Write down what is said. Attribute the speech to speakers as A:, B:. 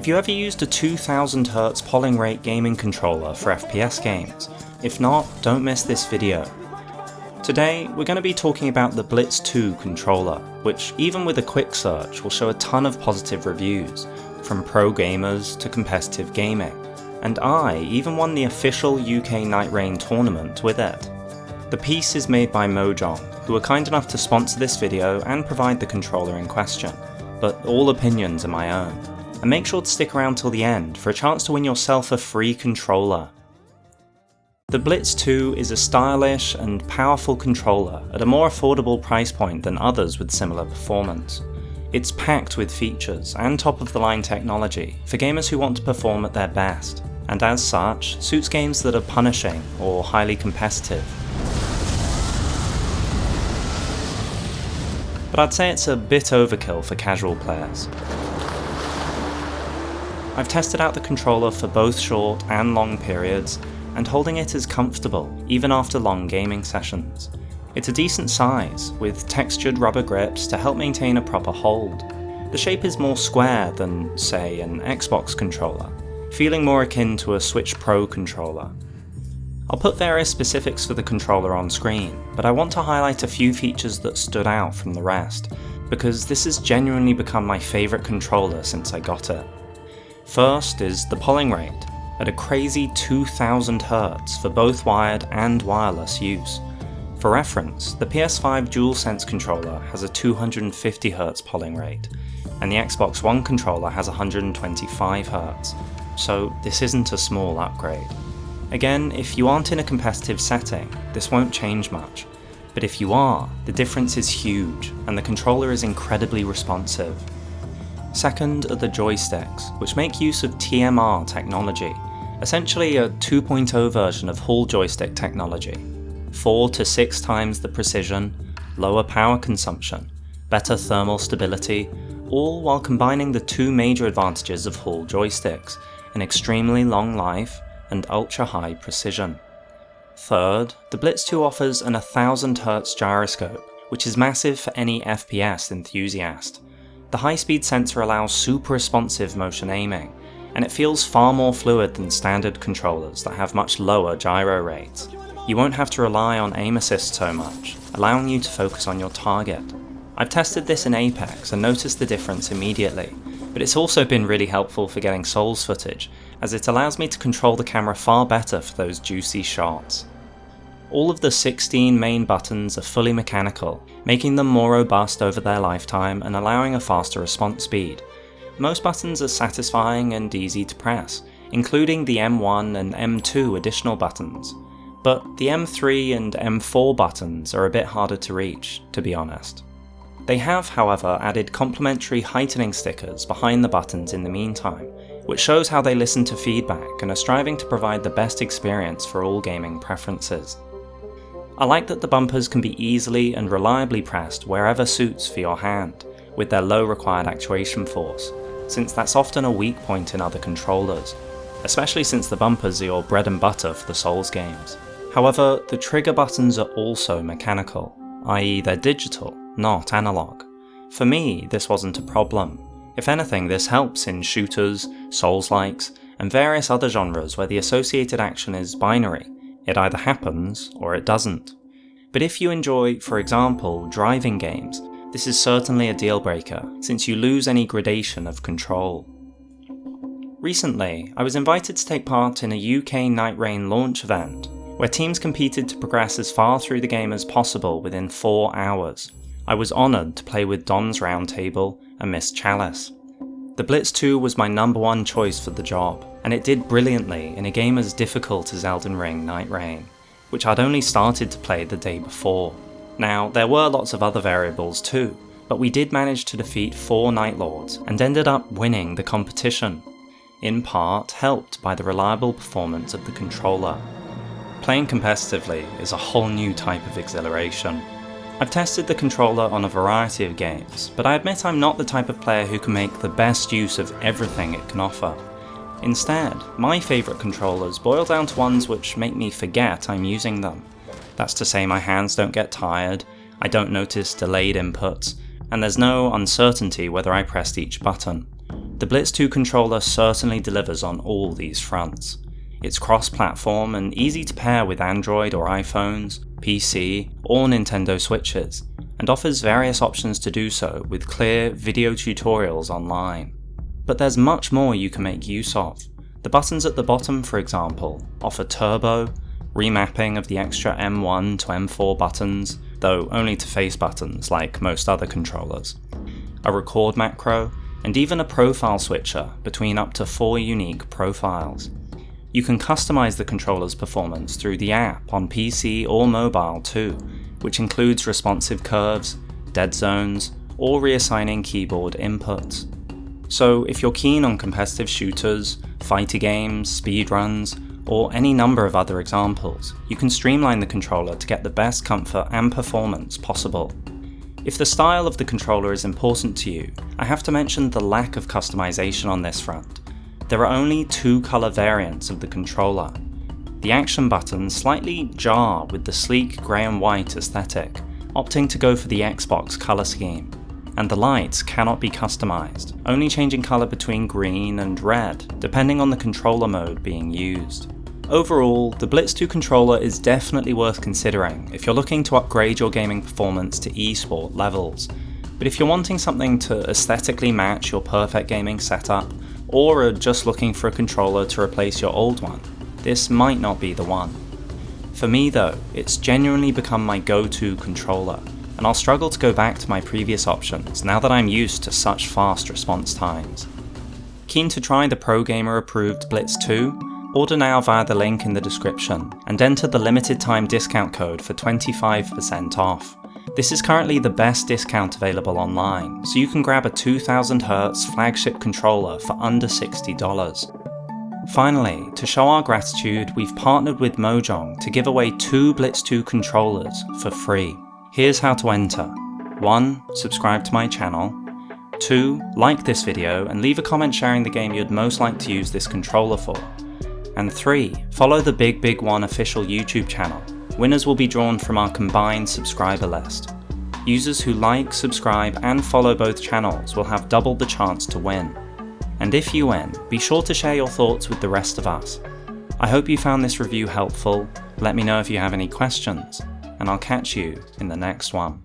A: Have you ever used a 2000Hz polling rate gaming controller for FPS games? If not, don't miss this video. Today, we're going to be talking about the Blitz 2 controller, which even with a quick search will show a ton of positive reviews, from pro gamers to competitive gaming, and I even won the official UK Night Rain tournament with it. The piece is made by Mojang, who were kind enough to sponsor this video and provide the controller in question, but all opinions are my own. And make sure to stick around till the end for a chance to win yourself a free controller. The Blitz 2 is a stylish and powerful controller at a more affordable price point than others with similar performance. It's packed with features and top-of-the-line technology for gamers who want to perform at their best, and as such, suits games that are punishing or highly competitive. But I'd say it's a bit overkill for casual players. I've tested out the controller for both short and long periods, and holding it is comfortable even after long gaming sessions. It's a decent size, with textured rubber grips to help maintain a proper hold. The shape is more square than, say, an Xbox controller, feeling more akin to a Switch Pro controller. I'll put various specifics for the controller on screen, but I want to highlight a few features that stood out from the rest, because this has genuinely become my favourite controller since I got it. First is the polling rate, at a crazy 2000Hz for both wired and wireless use. For reference, the PS5 DualSense controller has a 250Hz polling rate, and the Xbox One controller has 125Hz, so this isn't a small upgrade. Again, if you aren't in a competitive setting, this won't change much, but if you are, the difference is huge, and the controller is incredibly responsive. Second are the joysticks, which make use of TMR technology, essentially a 2.0 version of Hall joystick technology. 4 to 6 times the precision, lower power consumption, better thermal stability, all while combining the two major advantages of Hall joysticks, an extremely long life and ultra-high precision. Third, the Blitz 2 offers an 1000Hz gyroscope, which is massive for any FPS enthusiast. The high-speed sensor allows super responsive motion aiming, and it feels far more fluid than standard controllers that have much lower gyro rates. You won't have to rely on aim assist so much, allowing you to focus on your target. I've tested this in Apex and noticed the difference immediately, but it's also been really helpful for getting Souls footage, as it allows me to control the camera far better for those juicy shots. All of the 16 main buttons are fully mechanical, making them more robust over their lifetime and allowing a faster response speed. Most buttons are satisfying and easy to press, including the M1 and M2 additional buttons, but the M3 and M4 buttons are a bit harder to reach, to be honest. They have, however, added complementary heightening stickers behind the buttons in the meantime, which shows how they listen to feedback and are striving to provide the best experience for all gaming preferences. I like that the bumpers can be easily and reliably pressed wherever suits for your hand, with their low required actuation force, since that's often a weak point in other controllers, especially since the bumpers are your bread and butter for the Souls games. However, the trigger buttons are also mechanical, i.e. they're digital, not analog. For me, this wasn't a problem. If anything, this helps in shooters, Souls-likes, and various other genres where the associated action is binary. It either happens, or it doesn't. But if you enjoy, for example, driving games, this is certainly a deal breaker, since you lose any gradation of control. Recently, I was invited to take part in a UK Night Rain launch event, where teams competed to progress as far through the game as possible within 4 hours. I was honoured to play with Don's Roundtable and Miss Chalice. The Blitz 2 was my #1 choice for the job, and it did brilliantly in a game as difficult as Elden Ring Night Rain, which I'd only started to play the day before. Now, there were lots of other variables too, but we did manage to defeat 4 Night Lords and ended up winning the competition, in part helped by the reliable performance of the controller. Playing competitively is a whole new type of exhilaration. I've tested the controller on a variety of games, but I admit I'm not the type of player who can make the best use of everything it can offer. Instead, my favourite controllers boil down to ones which make me forget I'm using them. That's to say my hands don't get tired, I don't notice delayed inputs, and there's no uncertainty whether I pressed each button. The Blitz 2 controller certainly delivers on all these fronts. It's cross-platform and easy to pair with Android or iPhones, PC, or Nintendo Switches, and offers various options to do so with clear video tutorials online. But there's much more you can make use of. The buttons at the bottom, for example, offer turbo, remapping of the extra M1 to M4 buttons, though only to face buttons like most other controllers, a record macro, and even a profile switcher between up to 4 unique profiles. You can customize the controller's performance through the app on PC or mobile too, which includes responsive curves, dead zones, or reassigning keyboard inputs. So if you're keen on competitive shooters, fighter games, speedruns, or any number of other examples, you can streamline the controller to get the best comfort and performance possible. If the style of the controller is important to you, I have to mention the lack of customization on this front. There are only 2 color variants of the controller. The action buttons slightly jar with the sleek grey and white aesthetic, opting to go for the Xbox color scheme. And the lights cannot be customized, only changing color between green and red, depending on the controller mode being used. Overall, the Blitz 2 controller is definitely worth considering if you're looking to upgrade your gaming performance to eSport levels. But if you're wanting something to aesthetically match your perfect gaming setup, or are just looking for a controller to replace your old one, this might not be the one. For me though, it's genuinely become my go-to controller, and I'll struggle to go back to my previous options now that I'm used to such fast response times. Keen to try the Pro Gamer approved Blitz 2? Order now via the link in the description, and enter the limited time discount code for 25% off. This is currently the best discount available online, so you can grab a 2000Hz flagship controller for under $60. Finally, to show our gratitude, we've partnered with Mojang to give away 2 Blitz 2 controllers for free. Here's how to enter. 1. Subscribe to my channel. 2. Like this video and leave a comment sharing the game you'd most like to use this controller for. And 3. Follow the Big Big One official YouTube channel. Winners will be drawn from our combined subscriber list. Users who like, subscribe, and follow both channels will have double the chance to win. And if you win, be sure to share your thoughts with the rest of us. I hope you found this review helpful. Let me know if you have any questions, and I'll catch you in the next one.